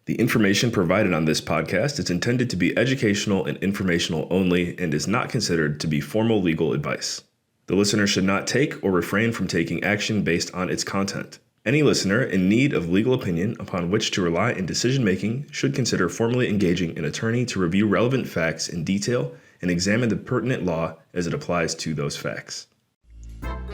The information provided on this podcast is intended to be educational and informational only and is not considered to be formal legal advice. The listener should not take or refrain from taking action based on its content. Any listener in need of legal opinion upon which to rely in decision-making should consider formally engaging an attorney to review relevant facts in detail and examine the pertinent law as it applies to those facts.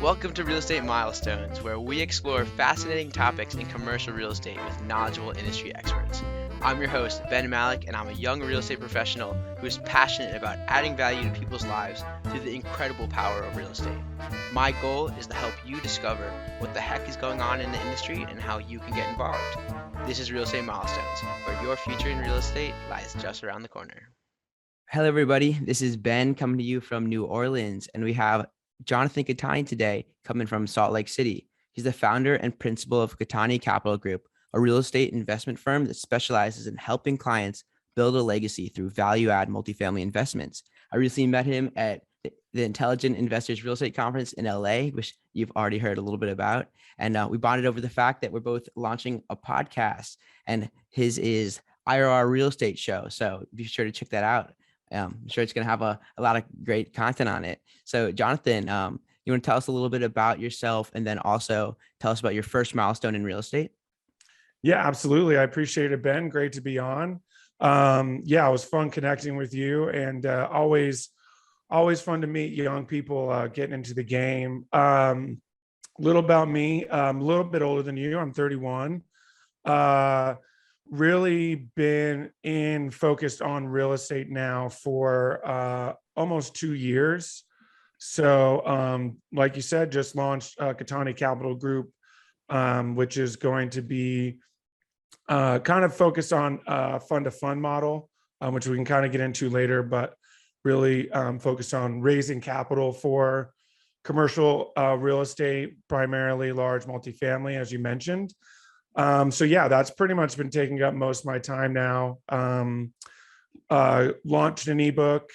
Welcome to Real Estate Milestones, where we explore fascinating topics in commercial real estate with knowledgeable industry experts. I'm your host, Ben Malik, and I'm a young real estate professional who is passionate about adding value to people's lives through the incredible power of real estate. My goal is to help you discover what the heck is going on in the industry and how you can get involved. This is Real Estate Milestones, where your future in real estate lies just around the corner. Hello, everybody. This is Ben coming to you from New Orleans, and we have Jonathan Cattani today coming from Salt Lake City. He's the founder and principal of Cattani Capital Group, a real estate investment firm that specializes in helping clients build a legacy through value-add multifamily investments. I recently met him at the Intelligent Investors Real Estate Conference in LA, which you've already heard a little bit about. And we bonded over the fact that we're both launching a podcast, and his is IRR Real Estate Show. So be sure to check that out. I'm sure it's going to have a lot of great content on it. So Jonathan, you want to tell us a little bit about yourself and then also tell us about your first milestone in real estate? Yeah, absolutely. I appreciate it, Ben. Great to be on. It was fun connecting with you, and always fun to meet young people getting into the game. Little about me, I'm a little bit older than you. I'm 31. Really been focused on real estate now for almost 2 years. So like you said, just launched Cattani Capital Group, which is going to be kind of focused on fund-to-fund model, which we can kind of get into later, but really focused on raising capital for commercial real estate, primarily large multifamily, as you mentioned. That's pretty much been taking up most of my time now. Launched an ebook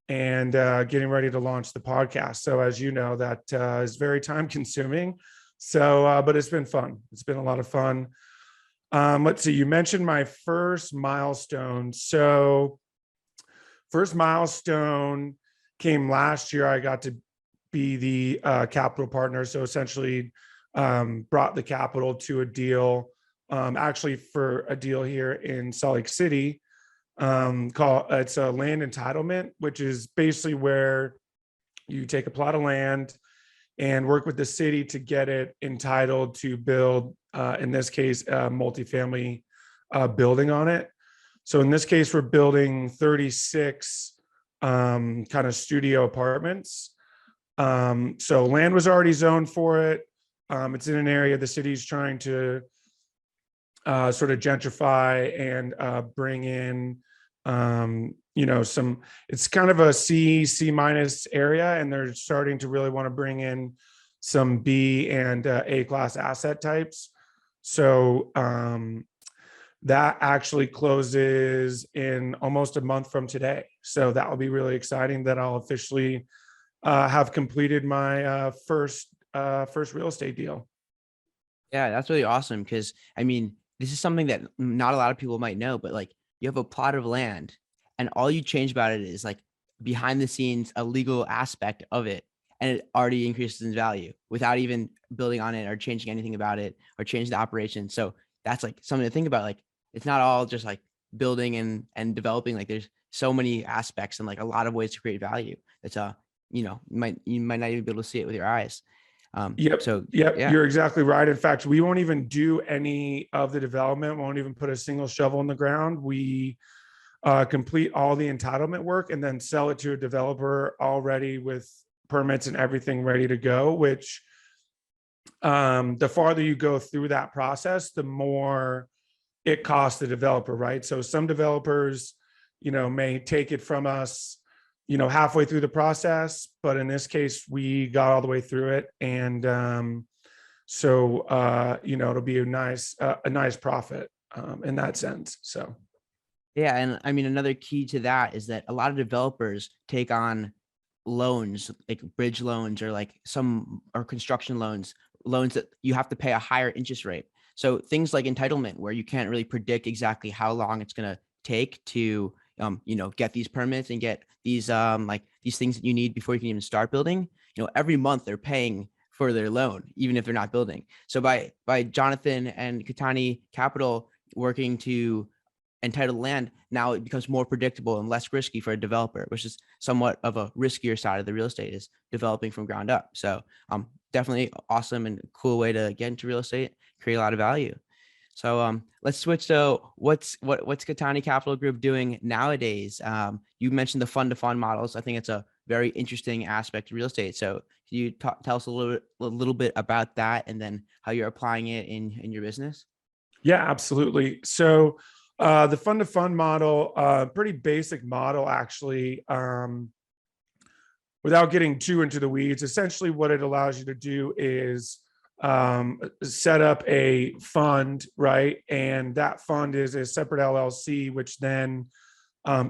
and getting ready to launch the podcast. So as you know, that is very time consuming. So, but it's been fun. It's been a lot of fun. Let's see, you mentioned my first milestone. So first milestone came last year. I got to be the capital partner. So essentially brought the capital to a deal, actually for a deal here in Salt Lake City, it's a land entitlement, which is basically where you take a plot of land and work with the city to get it entitled to build, in this case, a multifamily building on it. So in this case, we're building 36 kind of studio apartments. So land was already zoned for it. It's in an area the city's trying to sort of gentrify and bring in, it's kind of a C minus area, and they're starting to really want to bring in some B and A class asset types. So that actually closes in almost a month from today. So that will be really exciting that I'll officially have completed my first real estate deal. Yeah, that's really awesome. Because I mean, this is something that not a lot of people might know, but like you have a plot of land and all you change about it is like behind the scenes, a legal aspect of it. And it already increases in value without even building on it or changing anything about it or change the operation. So that's like something to think about. Like, it's not all just like building and developing. Like there's so many aspects and like a lot of ways to create value. That's you might not even be able to see it with your eyes. You're exactly right. In fact, we won't even do any of the development. Won't even put a single shovel in the ground. We complete all the entitlement work and then sell it to a developer already with permits and everything ready to go, which the farther you go through that process, the more it costs the developer, right? So some developers, may take it from us, halfway through the process, but in this case, we got all the way through it. And it'll be a nice profit in that sense. So. Yeah. And I mean, another key to that is that a lot of developers take on loans, like bridge loans or construction loans that you have to pay a higher interest rate. So things like entitlement, where you can't really predict exactly how long it's going to take to, get these permits and get these, these things that you need before you can even start building. Every month they're paying for their loan, even if they're not building. So by Jonathan and Cattani Capital working to entitled land, now it becomes more predictable and less risky for a developer, which is somewhat of a riskier side of the real estate, is developing from ground up. So definitely awesome and cool way to get into real estate, create a lot of value. So let's switch to what's Cattani Capital Group doing nowadays. You mentioned the fund-to-fund models. I think it's a very interesting aspect of real estate. So can you tell us a little bit about that, and then how you're applying it in your business? Yeah, absolutely. So the fund-to-fund model, pretty basic model, actually. Without getting too into the weeds, essentially what it allows you to do is set up a fund, right? And that fund is a separate LLC, which then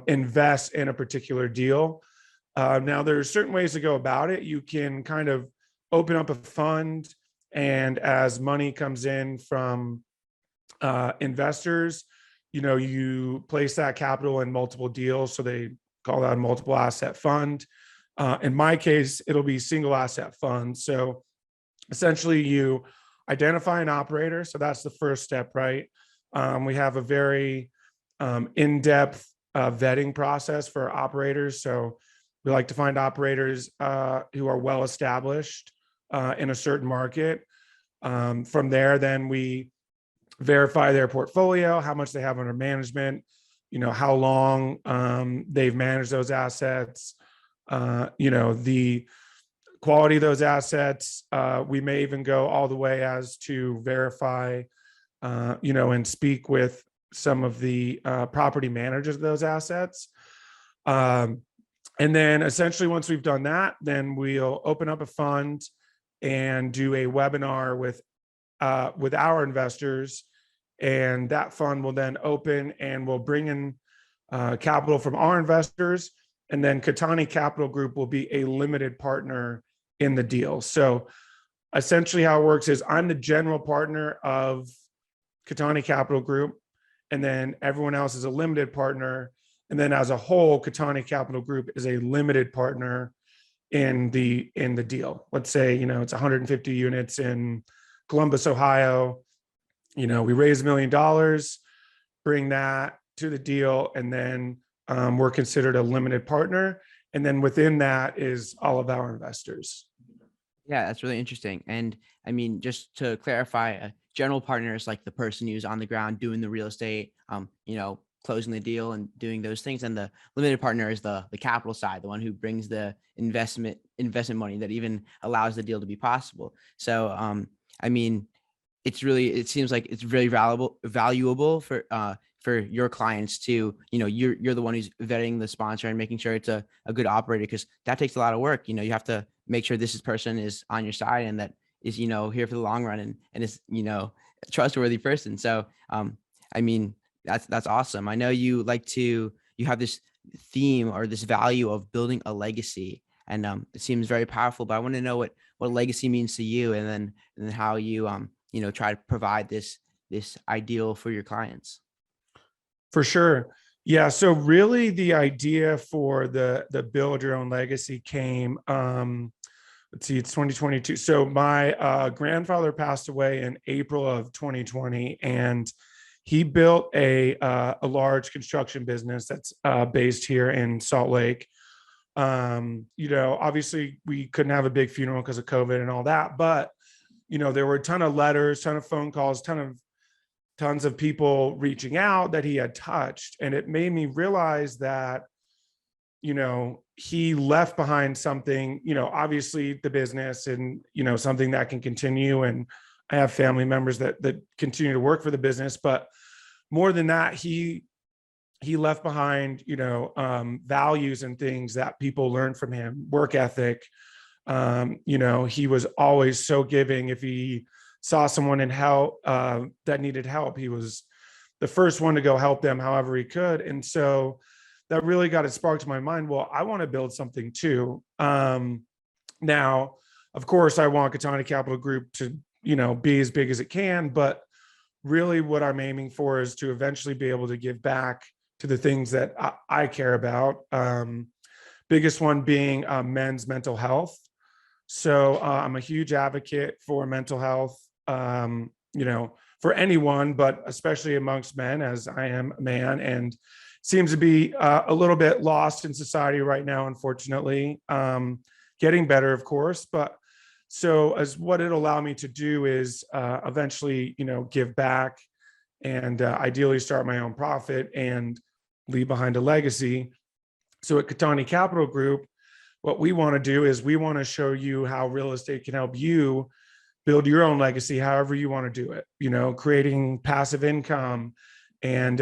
invests in a particular deal. Now, there are certain ways to go about it. You can kind of open up a fund, and as money comes in from investors, you place that capital in multiple deals. So they call that a multiple asset fund. In my case, it'll be single asset fund. So essentially you identify an operator. So that's the first step, right? We have a very in-depth vetting process for operators. So we like to find operators who are well-established in a certain market. From there, then we verify their portfolio, how much they have under management, how long they've managed those assets, the quality of those assets. We may even go all the way as to verify, and speak with some of the property managers of those assets. And then essentially once we've done that, then we'll open up a fund and do a webinar with our investors. And that fund will then open, and we'll bring in capital from our investors. And then Cattani Capital Group will be a limited partner in the deal. So essentially how it works is I'm the general partner of Cattani Capital Group, and then everyone else is a limited partner. And then as a whole, Cattani Capital Group is a limited partner in the deal. Let's say, it's 150 units in Columbus, Ohio. We raise $1 million, bring that to the deal, and then we're considered a limited partner. And then within that is all of our investors. Yeah, that's really interesting. And I mean, just to clarify, a general partner is like the person who's on the ground doing the real estate, closing the deal and doing those things. And the limited partner is the capital side, the one who brings the investment money that even allows the deal to be possible. So, I mean, it seems like it's really valuable for your clients to, you're the one who's vetting the sponsor and making sure it's a good operator, because that takes a lot of work. You have to make sure this person is on your side and that is, here for the long run and is, a trustworthy person. So, I mean, that's awesome. I know you have this theme or this value of building a legacy, and it seems very powerful, but I want to know what legacy means to you, and then how you, try to provide this ideal for your clients. For sure. Yeah. So really the idea for the build your own legacy came, let's see, it's 2022. So my grandfather passed away in April of 2020, and he built a large construction business that's based here in Salt Lake. Obviously we couldn't have a big funeral because of COVID and all that, but there were a ton of letters, ton of phone calls, tons of people reaching out that he had touched. And it made me realize that, he left behind something, obviously the business and, something that can continue. And I have family members that continue to work for the business, but more than that, he left behind, values and things that people learn from him, work ethic. He was always so giving. If he saw someone in help that needed help, he was the first one to go help them however he could. And so that really got it sparked to my mind. Well, I want to build something too. Now, of course, I want Cattani Capital Group to, be as big as it can, but really what I'm aiming for is to eventually be able to give back to the things that I care about. Biggest one being men's mental health. So I'm a huge advocate for mental health, for anyone, but especially amongst men, as I am a man, and seems to be a little bit lost in society right now, unfortunately. Getting better, of course, but so as what it'll allow me to do is eventually, give back and ideally start my own profit and leave behind a legacy. So at Cattani Capital Group, what we want to do is we want to show you how real estate can help you build your own legacy, however you want to do it, creating passive income and,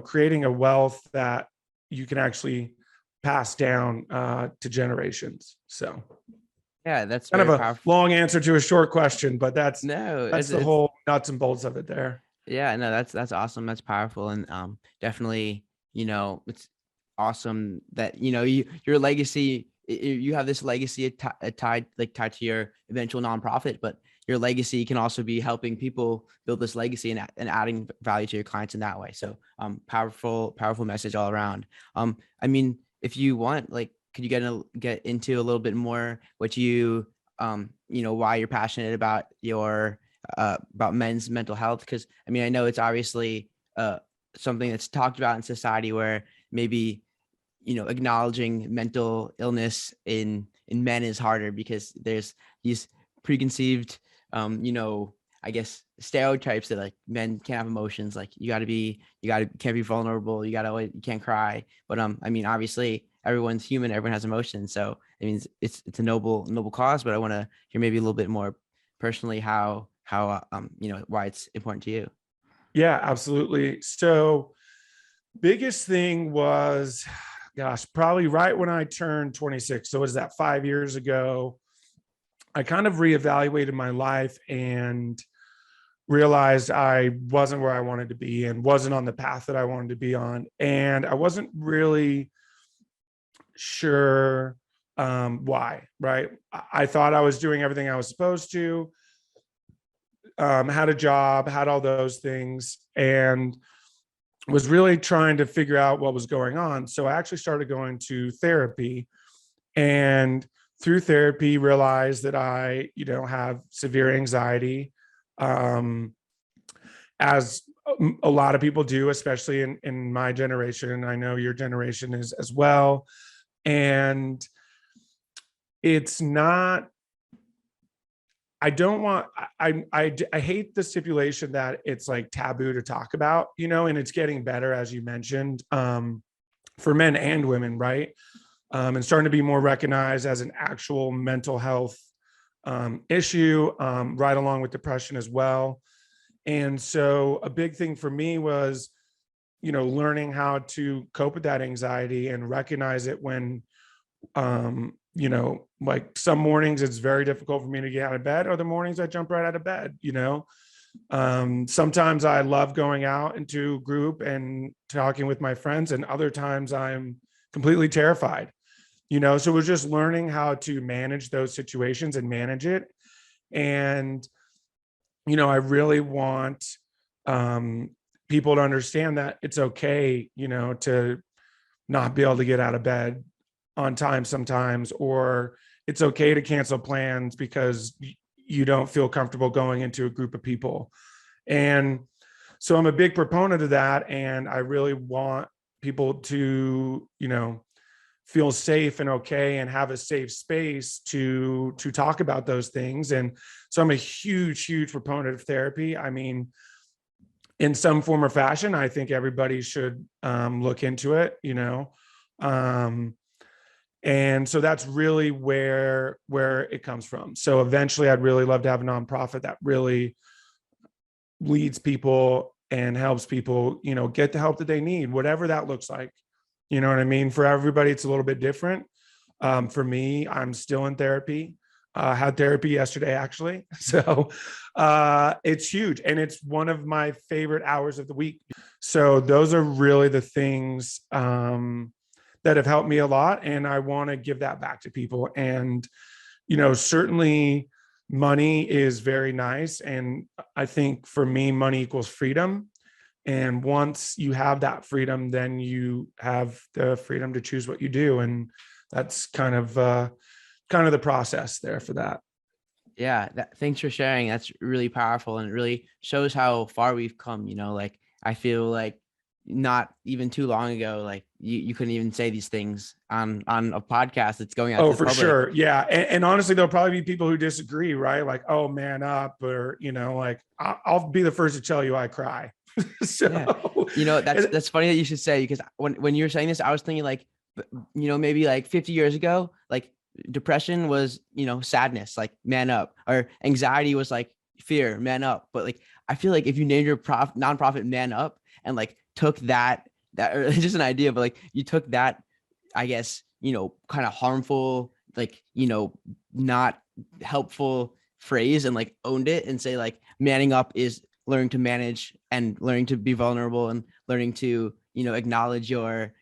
creating a wealth that you can actually pass down to generations. So Yeah, that's kind of very a powerful. long answer to a short question, but that's the whole nuts and bolts of it there. Yeah, no, that's awesome. That's powerful. And definitely, it's awesome that, your legacy, you have this legacy tied to your eventual nonprofit, but your legacy can also be helping people build this legacy and adding value to your clients in that way. So powerful message all around. I mean, if you want, could you get into a little bit more what you, why you're passionate about about men's mental health? Because I mean, I know it's obviously something that's talked about in society where maybe, acknowledging mental illness in men is harder because there's these preconceived, I guess stereotypes that like men can't have emotions. Like you can't be vulnerable. You can't cry. But I mean, obviously everyone's human. Everyone has emotions. So I mean, it's a noble cause. But I want to hear maybe a little bit more personally how why it's important to you. Yeah, absolutely. So biggest thing was, probably right when I turned 26. So was that 5 years ago? I kind of reevaluated my life and realized I wasn't where I wanted to be and wasn't on the path that I wanted to be on. And I wasn't really sure why, right? I thought I was doing everything I was supposed to, had a job, had all those things, and was really trying to figure out what was going on. So I actually started going to therapy, and through therapy realized that I, have severe anxiety, as a lot of people do, especially in my generation. I know your generation is as well. And it's not, I don't want, I hate the stipulation that it's like taboo to talk about, and it's getting better, as you mentioned, for men and women, right? And starting to be more recognized as an actual mental health issue, right along with depression as well. And so a big thing for me was, learning how to cope with that anxiety and recognize it when, like some mornings it's very difficult for me to get out of bed. Other mornings I jump right out of bed, sometimes I love going out into group and talking with my friends, and other times I'm completely terrified, so it was just learning how to manage those situations and manage it. And, I really want people to understand that it's okay, to not be able to get out of bed on time sometimes, or it's okay to cancel plans because you don't feel comfortable going into a group of people. And so I'm a big proponent of that. And I really want people to, feel safe and okay and have a safe space to talk about those things. And so I'm a huge proponent of therapy. I mean, in some form or fashion, I think everybody should look into it, and so that's really where it comes from. So eventually I'd really love to have a nonprofit that really leads people and helps people, get the help that they need, whatever that looks like. You know what I mean? For everybody, it's a little bit different. For me, I'm still in therapy. Had therapy yesterday, actually. So it's huge. And it's one of my favorite hours of the week. So those are really the things that have helped me a lot. And I want to give that back to people. And, certainly money is very nice. And I think for me, money equals freedom. And once you have that freedom, then you have the freedom to choose what you do. And that's kind of the process there for that. Yeah, thanks for sharing. That's really powerful, and it really shows how far we've come. Like I feel like not even too long ago, like you couldn't even say these things on a podcast that's going out to the for public. sure. Yeah. And honestly, there'll probably be people who disagree, right? Like, oh, man up, or, like I'll be the first to tell you I cry. So, yeah. That's funny that you should say, because when you were saying this, I was thinking like, maybe like 50 years ago, like depression was, sadness, like man up, or anxiety was like fear, man up. But like, I feel like if you named your nonprofit Man Up and like took that or just an idea, but like you took that, I guess, kind of harmful, like, not helpful phrase and like owned it and say like manning up is learning to manage and learning to be vulnerable and learning to, acknowledge your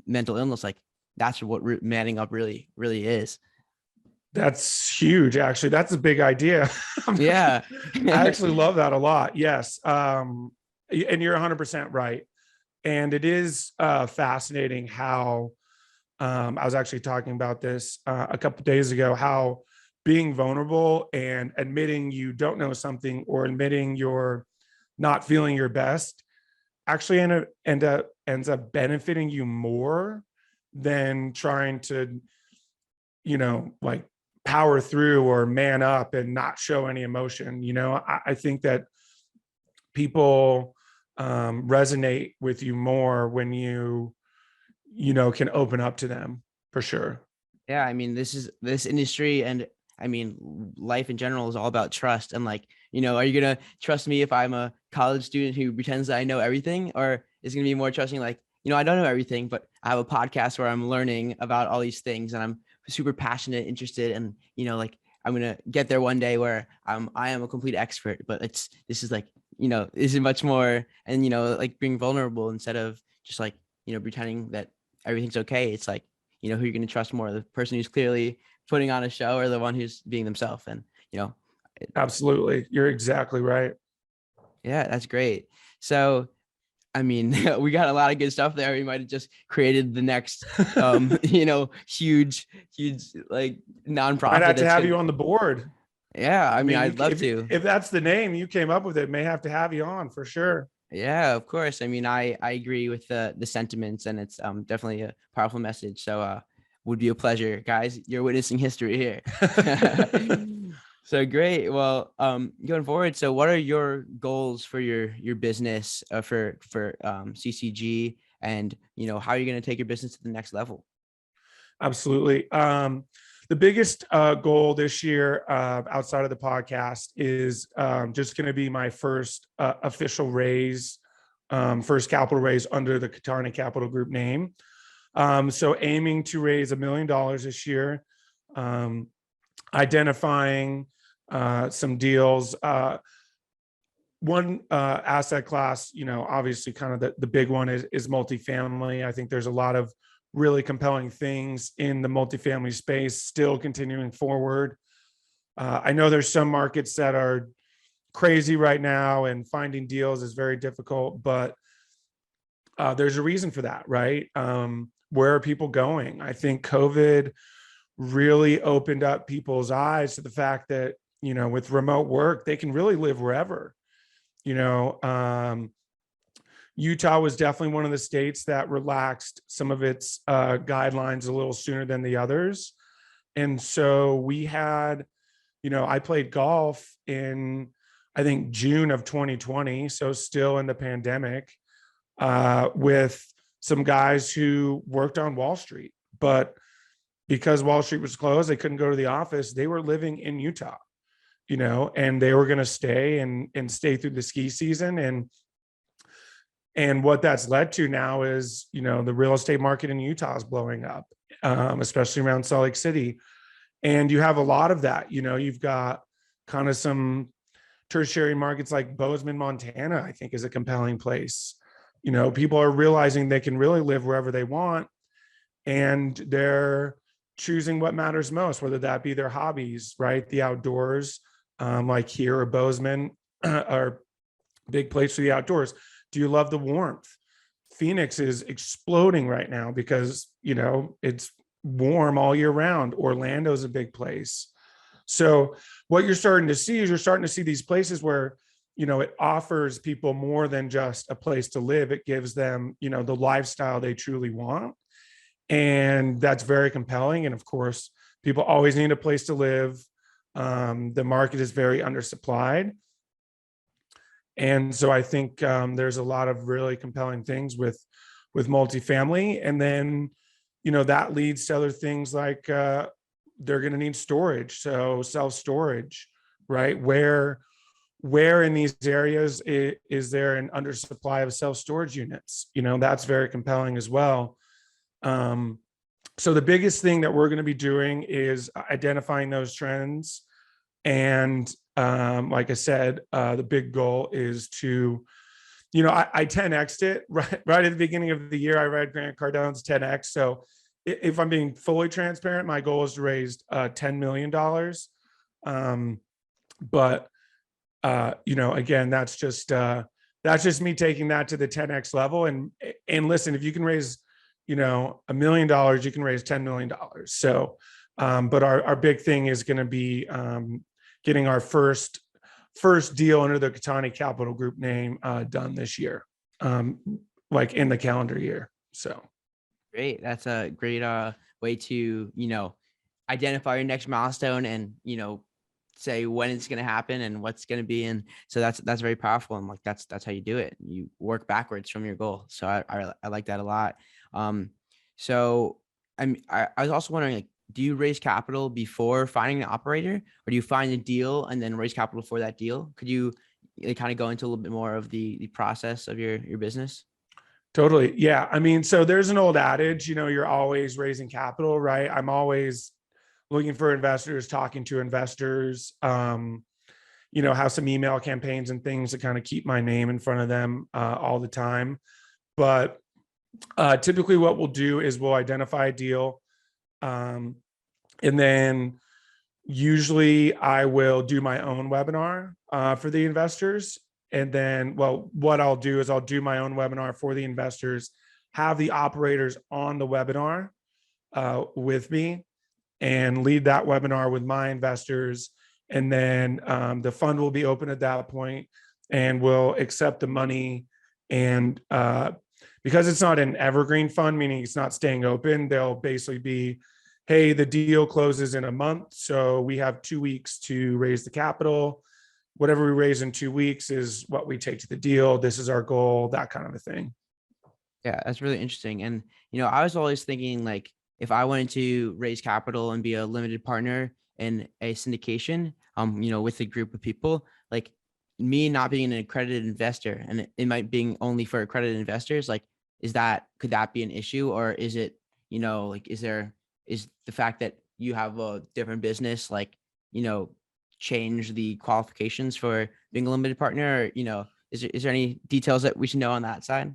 mental illness. Like that's what manning up really is. That's huge. Actually, that's a big idea. Yeah. I actually love that a lot. Yes. And you're 100% right. And it is fascinating how I was actually talking about this a couple of days ago, how being vulnerable and admitting you don't know something, or admitting you're not feeling your best, actually ends up benefiting you more than trying to, like power through or man up and not show any emotion. I think that people resonate with you more when you can open up to them, for sure. Yeah. I mean, this industry, and I mean, life in general is all about trust. And like, are you going to trust me if I'm a college student who pretends that I know everything? Or is it going to be more trusting, like, I don't know everything, but I have a podcast where I'm learning about all these things and I'm super passionate, interested, and, like, I'm going to get there one day where I am a complete expert, but this is like, is it much more, and, like being vulnerable instead of just like, pretending that everything's okay. It's like, who you're going to trust more, the person who's clearly putting on a show or the one who's being themselves. And, Absolutely. You're exactly right. Yeah, that's great. So, I mean, we got a lot of good stuff there. We might have just created the next, huge, like nonprofit. I'd have to have you on the board. Yeah. I mean, I'd love to. If that's the name you came up with, it may have to have you on for sure. Yeah, of course. I mean, I agree with the sentiments, and it's definitely a powerful message. So would be a pleasure, guys. You're witnessing history here. So great. Well, going forward, so what are your goals for your business for CCG, and how are you going to take your business to the next level? Absolutely. The biggest goal this year outside of the podcast is just going to be my first official raise, first capital raise under the Cattani Capital Group name. So aiming to raise $1 million this year, identifying some deals. One asset class, obviously kind of the big one is multifamily. I think there's a lot of really compelling things in the multifamily space still continuing forward. I know there's some markets that are crazy right now and finding deals is very difficult, but there's a reason for that, right? Where are people going? I think COVID really opened up people's eyes to the fact that, with remote work, they can really live wherever. Utah was definitely one of the states that relaxed some of its guidelines a little sooner than the others. And so we had, I played golf in, I think, June of 2020. So still in the pandemic, with some guys who worked on Wall Street, but because Wall Street was closed, they couldn't go to the office. They were living in Utah, and they were going to stay and stay through the ski season. And what that's led to now is, the real estate market in Utah is blowing up, especially around Salt Lake City. And you have a lot of that. You've got kind of some tertiary markets like Bozeman, Montana, I think is a compelling place. People are realizing they can really live wherever they want, and they're choosing what matters most, whether that be their hobbies, right? The outdoors, like here or Bozeman are big place for the outdoors. Do you love the warmth? Phoenix is exploding right now because, it's warm all year round. Orlando's a big place. So what you're starting to see is these places where, it offers people more than just a place to live. It gives them, the lifestyle they truly want. And that's very compelling. And of course, people always need a place to live. The market is very undersupplied. And so I think there's a lot of really compelling things with multifamily. And then, that leads to other things like they're going to need storage. So self-storage, right? Where in these areas is there an undersupply of self-storage units? That's very compelling as well. So the biggest thing that we're going to be doing is identifying those trends. And like I said, the big goal is to, I 10x'd it right at the beginning of the year. I read Grant Cardone's 10x. So if I'm being fully transparent, my goal is to raise $10 million. But again, that's just me taking that to the 10x level. And listen, if you can raise, $1 million, you can raise $10 million. So, but our big thing is going to be getting our first deal under the Cattani Capital Group name done this year, like in the calendar year. So Great. That's a great way to, identify your next milestone and, say when it's going to happen and what's going to be. And so that's very powerful. And like, that's how you do it. You work backwards from your goal. So I like that a lot. So I was also wondering, like, do you raise capital before finding an operator, or do you find a deal and then raise capital for that deal? Could you kind of go into a little bit more of the process of your business? totally. Yeah. I mean, so there's an old adage, you're always raising capital, right? I'm always looking for investors, talking to investors, have some email campaigns and things to kind of keep my name in front of them all the time. But typically what we'll do is we'll identify a deal. And then usually I will do my own webinar for the investors. And then, what I'll do is I'll do my own webinar for the investors, have the operators on the webinar with me, and lead that webinar with my investors. And then the fund will be open at that point and we'll accept the money. And because it's not an evergreen fund, meaning it's not staying open, they'll basically be, hey, the deal closes in a month, so we have 2 weeks to raise the capital. Whatever we raise in 2 weeks is what we take to the deal. This is our goal, that kind of a thing. Yeah, that's really interesting. And, I was always thinking, like, if I wanted to raise capital and be a limited partner in a syndication, with a group of people, like me not being an accredited investor, and it might being only for accredited investors, like, could that be an issue? Or is it, like, is the fact that you have a different business, like, change the qualifications for being a limited partner? Or, is there any details that we should know on that side?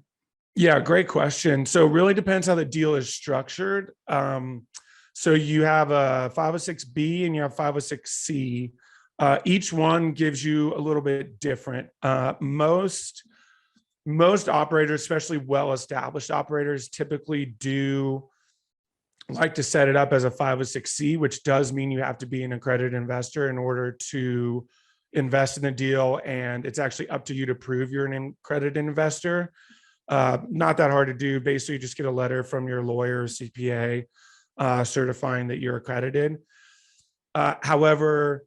Yeah, great question. So it really depends how the deal is structured. So you have a 506B and you have 506C. Each one gives you a little bit different. Most operators, especially well-established operators, typically do like to set it up as a 506C, which does mean you have to be an accredited investor in order to invest in the deal. And it's actually up to you to prove you're an accredited investor. Not that hard to do. Basically, you just get a letter from your lawyer or CPA certifying that you're accredited. However,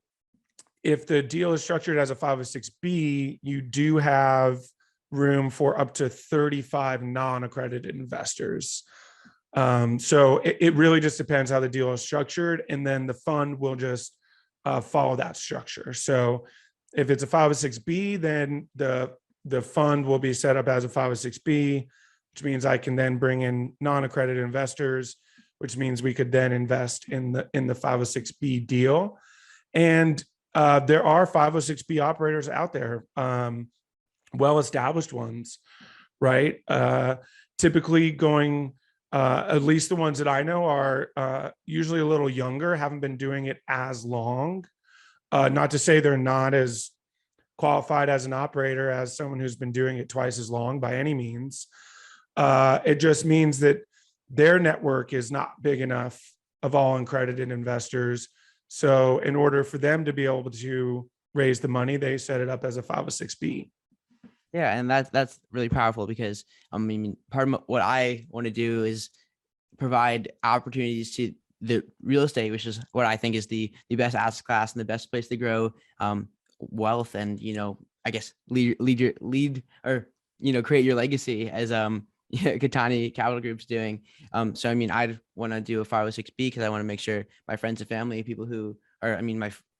if the deal is structured as a 506B, you do have room for up to 35 non-accredited investors. So it really just depends how the deal is structured, and then the fund will just follow that structure. So if it's a 506B, then the fund will be set up as a 506B, which means I can then bring in non-accredited investors, which means we could then invest in the 506B deal. And there are 506B operators out there, well-established ones, right? Typically going At least the ones that I know are usually a little younger, haven't been doing it as long. Not to say they're not as qualified as an operator as someone who's been doing it twice as long by any means. It just means that their network is not big enough of all accredited investors. So in order for them to be able to raise the money, they set it up as a 506B. Yeah, and that's really powerful because part of what I want to do is provide opportunities to the real estate, which is what I think is the best asset class and the best place to grow wealth and I guess lead or create your legacy as Cattani Capital Group's doing. So I'd want to do a 506B because I want to make sure my friends and family, people who are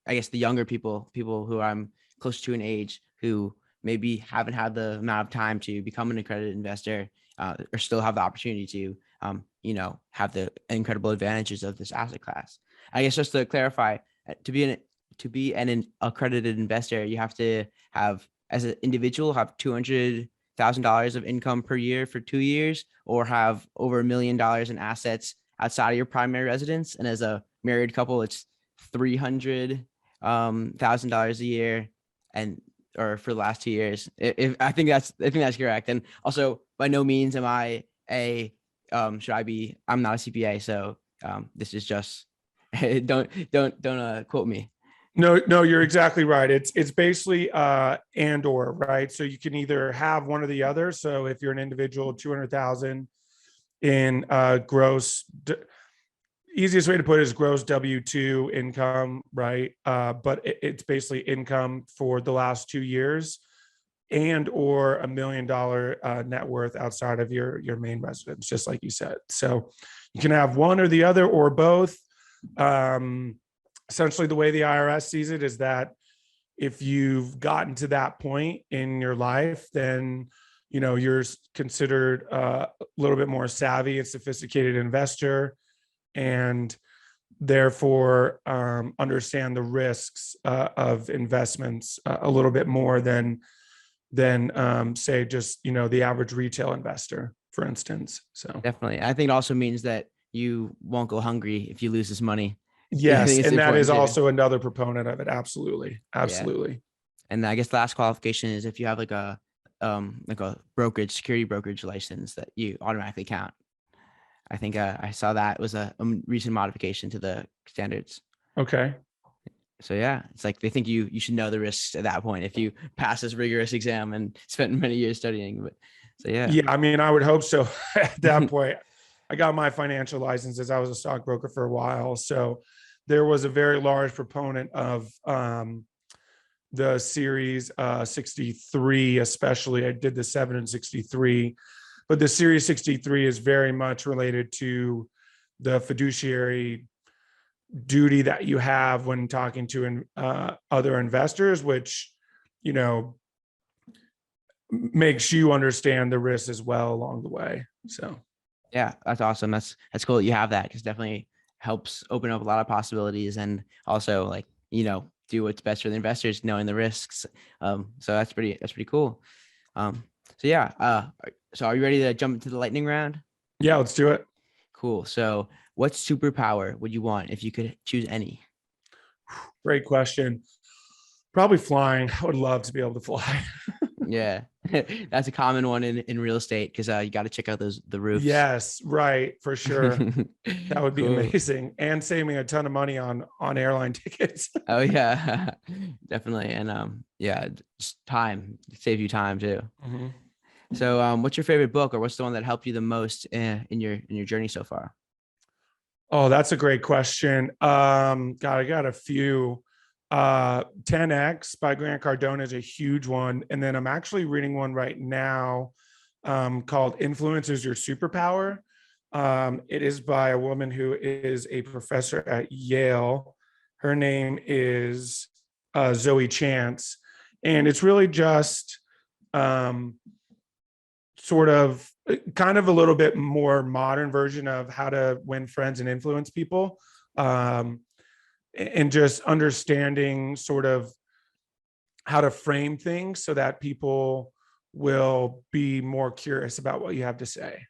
I guess the younger people who I'm close to in age who maybe haven't had the amount of time to become an accredited investor or still have the opportunity to have the incredible advantages of this asset class. I guess just to clarify, to be an accredited investor, you have to have, as an individual, have $200,000 of income per year for 2 years, or have over $1 million in assets outside of your primary residence. And as a married couple, it's $300,000 a year, or for the last 2 years. I think that's correct. And also, by no means am I I'm not a CPA, so this is just don't quote me. No, you're exactly right. It's basically and or, right? So you can either have one or the other. So if you're an individual, 200,000 in gross, easiest way to put it is gross W-2 income, right? But it's basically income for the last 2 years, and or $1 million net worth outside of your main residence, just like you said. So you can have one or the other or both. Essentially, the way the IRS sees it is that if you've gotten to that point in your life, then you're considered a little bit more savvy and sophisticated investor, and therefore understand the risks of investments a little bit more than say just the average retail investor, for instance. So definitely, I think it also means that you won't go hungry if you lose this money. Yes, and that is also another proponent of it. Absolutely. Yeah. And I guess the last qualification is if you have like a security brokerage license, that you automatically count. I think I saw that was a recent modification to the standards. Okay. So yeah, it's like they think you should know the risks at that point if you pass this rigorous exam and spent many years studying. But so yeah. Yeah, I would hope so. At that point, I got my financial licenses. I was a stockbroker for a while, so there was a very large proponent of the Series 63, especially. I did the 7 and 63, but the Series 63 is very much related to the fiduciary duty that you have when talking to other investors, which makes you understand the risks as well along the way. So yeah, that's awesome. That's cool that you have that, because definitely helps open up a lot of possibilities, and also do what's best for the investors, knowing the risks. So that's pretty cool. So are you ready to jump into the lightning round? Yeah, let's do it. Cool. So what superpower would you want if you could choose any? Great question. Probably flying. I would love to be able to fly. Yeah, that's a common one in real estate, because you got to check out the roofs. Yes, right, for sure. That would be Cool. Amazing, and saving a ton of money on airline tickets. Oh yeah, definitely. And just time, save you time too. Mm-hmm. So what's your favorite book, or what's the one that helped you the most in your journey so far? Oh, that's a great question. God, I got a few. 10X by Grant Cardone is a huge one. And then I'm actually reading one right now called Influence is Your Superpower. It is by a woman who is a professor at Yale. Her name is Zoe Chance. And it's really just sort of kind of a little bit more modern version of how to win friends and influence people. And just understanding sort of how to frame things so that people will be more curious about what you have to say.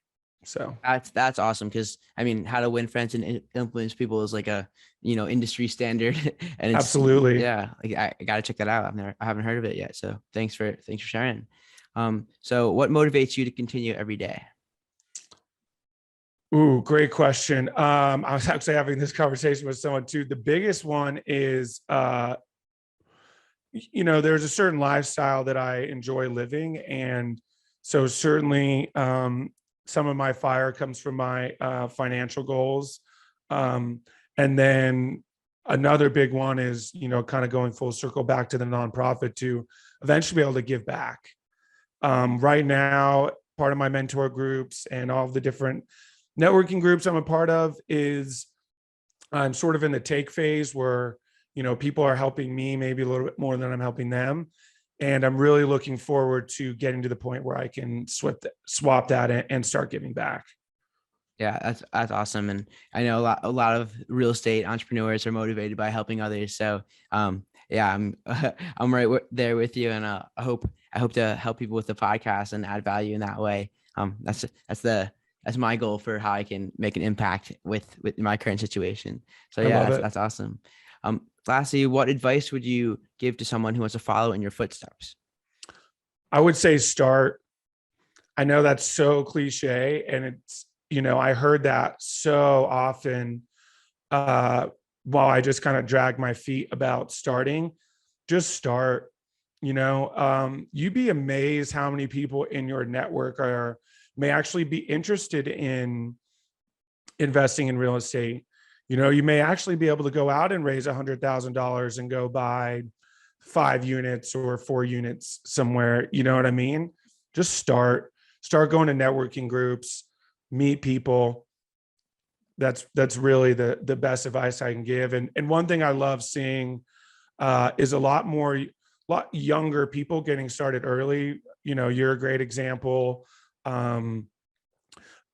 So That's awesome. Cause I mean, how to win friends and influence people is like a, industry standard and it's, absolutely. yeah, like I gotta check that out. I haven't heard of it yet. So thanks for sharing. So what motivates you to continue every day? Ooh, great question. I was actually having this conversation with someone too. The biggest one is, there's a certain lifestyle that I enjoy living. And so certainly some of my fire comes from my financial goals. And then another big one is, kind of going full circle back to the nonprofit to eventually be able to give back. Right now, part of my mentor groups and all of the different networking groups I'm a part of is I'm sort of in the take phase where, people are helping me maybe a little bit more than I'm helping them. And I'm really looking forward to getting to the point where I can swap that and start giving back. Yeah, that's awesome. And I know a lot of real estate entrepreneurs are motivated by helping others. So yeah, I'm I'm right there with you. And I hope to help people with the podcast and add value in that way. That's my goal for how I can make an impact with my current situation. So I yeah, love it. that's awesome. Lastly, what advice would you give to someone who wants to follow in your footsteps? I would say start. I know that's so cliche, and it's, I heard that so often while I just kind of drag my feet about starting. Just start. You'd be amazed how many people in your network may actually be interested in investing in real estate. You may actually be able to go out and raise $100,000 and go buy 5 units or 4 units somewhere. You know what I mean? Just start going to networking groups, meet people. That's really the best advice I can give. And one thing I love seeing is a lot younger people getting started early. You're a great example.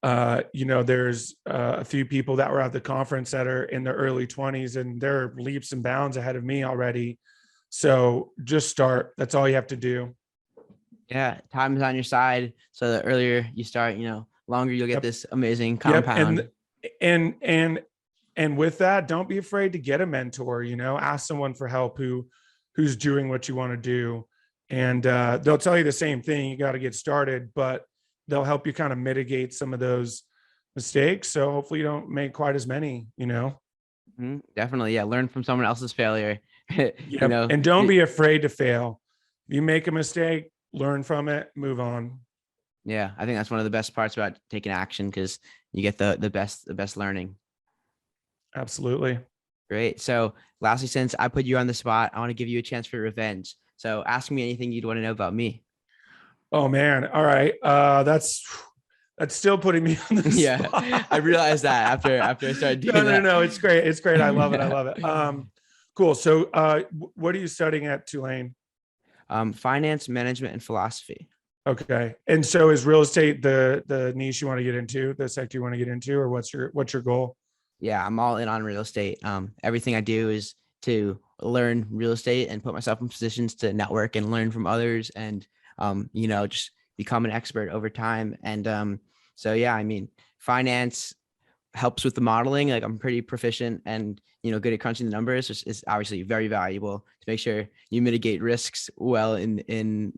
There's a few people that were at the conference that are in their early 20s and they're leaps and bounds ahead of me already. So just start. That's all you have to do. Yeah, time is on your side. So the earlier you start, longer you'll get this amazing compound. Yep. And with that, don't be afraid to get a mentor. Ask someone for help who's doing what you want to do, and they'll tell you the same thing. You got to get started, but they'll help you kind of mitigate some of those mistakes. So hopefully you don't make quite as many. Definitely, yeah. Learn from someone else's failure. Yep. And don't be afraid to fail. You make a mistake, learn from it, move on. Yeah, I think that's one of the best parts about taking action, because you get the best learning. Absolutely. Great. So lastly, since I put you on the spot, I want to give you a chance for revenge. So ask me anything you'd want to know about me. Oh man. All right. That's still putting me on the spot. Yeah, I realized that after I started doing that. No, it's great. It's great. I love it. I love it. Cool. So what are you studying at Tulane? Finance, management, and philosophy. Okay. And so is real estate the niche you want to get into, the sector you want to get into, or what's your goal? Yeah, I'm all in on real estate. Everything I do is to learn real estate and put myself in positions to network and learn from others, and just become an expert over time. And so yeah, I mean, finance helps with the modeling. Like, I'm pretty proficient and good at crunching the numbers, which is obviously very valuable to make sure you mitigate risks well in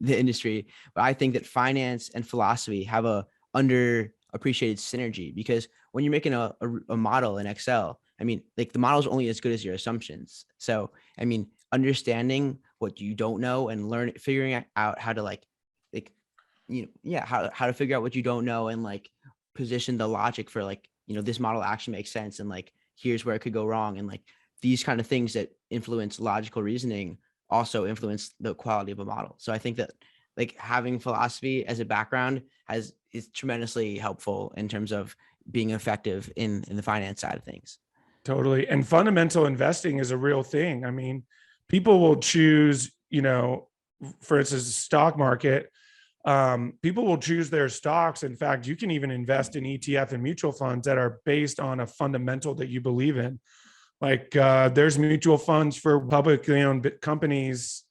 the industry. But I think that finance and philosophy have a underappreciated synergy, because when you're making a model in Excel, I mean, like, the model is only as good as your assumptions. So, I mean, understanding what you don't know and figuring out how to how to figure out what you don't know, and position the logic for this model actually makes sense, and here's where it could go wrong, and these kind of things that influence logical reasoning also influence the quality of a model. So I think that having philosophy as a background is tremendously helpful in terms of being effective in the finance side of things. Totally. And fundamental investing is a real thing. I mean, people will choose, for instance, the stock market. People will choose their stocks. In fact, you can even invest in ETF and mutual funds that are based on a fundamental that you believe in. There's mutual funds for publicly owned companies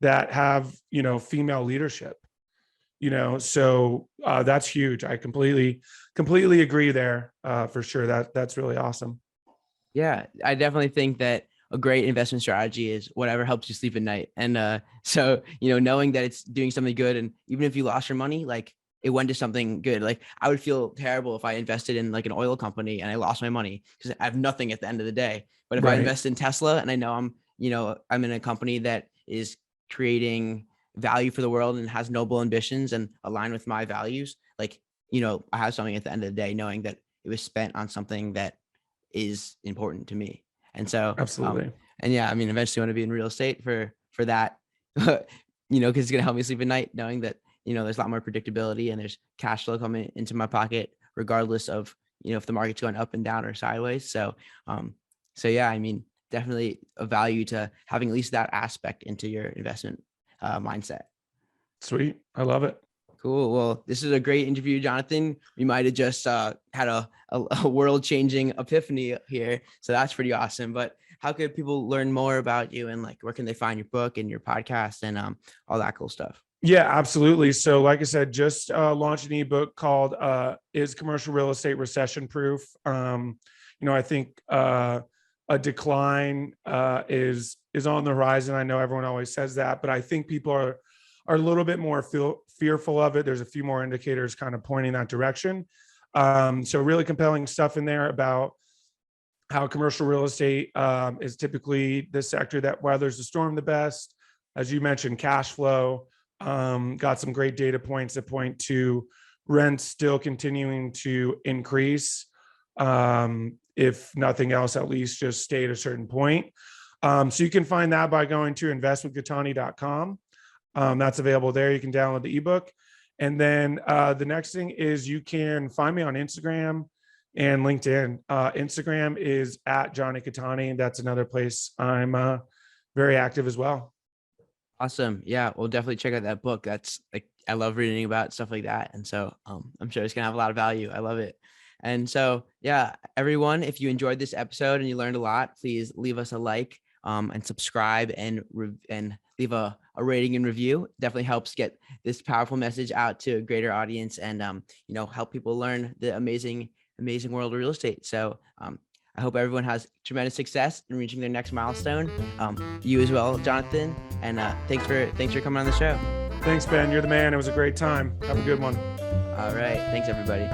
that have, female leadership. So that's huge. I completely agree there, for sure. That's really awesome. Yeah, I definitely think that a great investment strategy is whatever helps you sleep at night. And so, knowing that it's doing something good, and even if you lost your money, like it went to something good. Like I would feel terrible if I invested in like an oil company and I lost my money because I have nothing at the end of the day. But if I Right. invest in Tesla and I know I'm in a company that is creating value for the world and has noble ambitions and aligned with my values, like, I have something at the end of the day, knowing that it was spent on something that is important to me. And so, Absolutely. and yeah, I mean, eventually want to be in real estate for that, because it's going to help me sleep at night, knowing that, there's a lot more predictability and there's cash flow coming into my pocket, regardless of, if the market's going up and down or sideways. So yeah, I mean, definitely a value to having at least that aspect into your investment mindset. Sweet. I love it. Cool. Well, this is a great interview, Jonathan. We might have just had a world-changing epiphany here. So that's pretty awesome. But how could people learn more about you, and like where can they find your book and your podcast and all that cool stuff? Yeah, absolutely. So like I said, just launched an ebook called Is Commercial Real Estate Recession Proof? I think a decline is on the horizon. I know everyone always says that, but I think people are a little bit more fearful of it. There's a few more indicators kind of pointing that direction. So really compelling stuff in there about how commercial real estate is typically the sector that weathers the storm the best. As you mentioned, cash flow, got some great data points that point to rents still continuing to increase. If nothing else, at least just stay at a certain point. So you can find that by going to investwithcattani.com. That's available there. You can download the ebook. And then the next thing is you can find me on Instagram and LinkedIn. Instagram is at Johnny Cattani. That's another place I'm very active as well. Awesome. Yeah, we'll definitely check out that book. That's like, I love reading about stuff like that. And so I'm sure it's going to have a lot of value. I love it. And so, yeah, everyone, if you enjoyed this episode and you learned a lot, please leave us a like and subscribe and leave a rating and review. Definitely helps get this powerful message out to a greater audience and, help people learn the amazing world of real estate. So I hope everyone has tremendous success in reaching their next milestone. You as well, Jonathan. And thanks for coming on the show. Thanks, Ben. You're the man. It was a great time. Have a good one. All right. Thanks, everybody.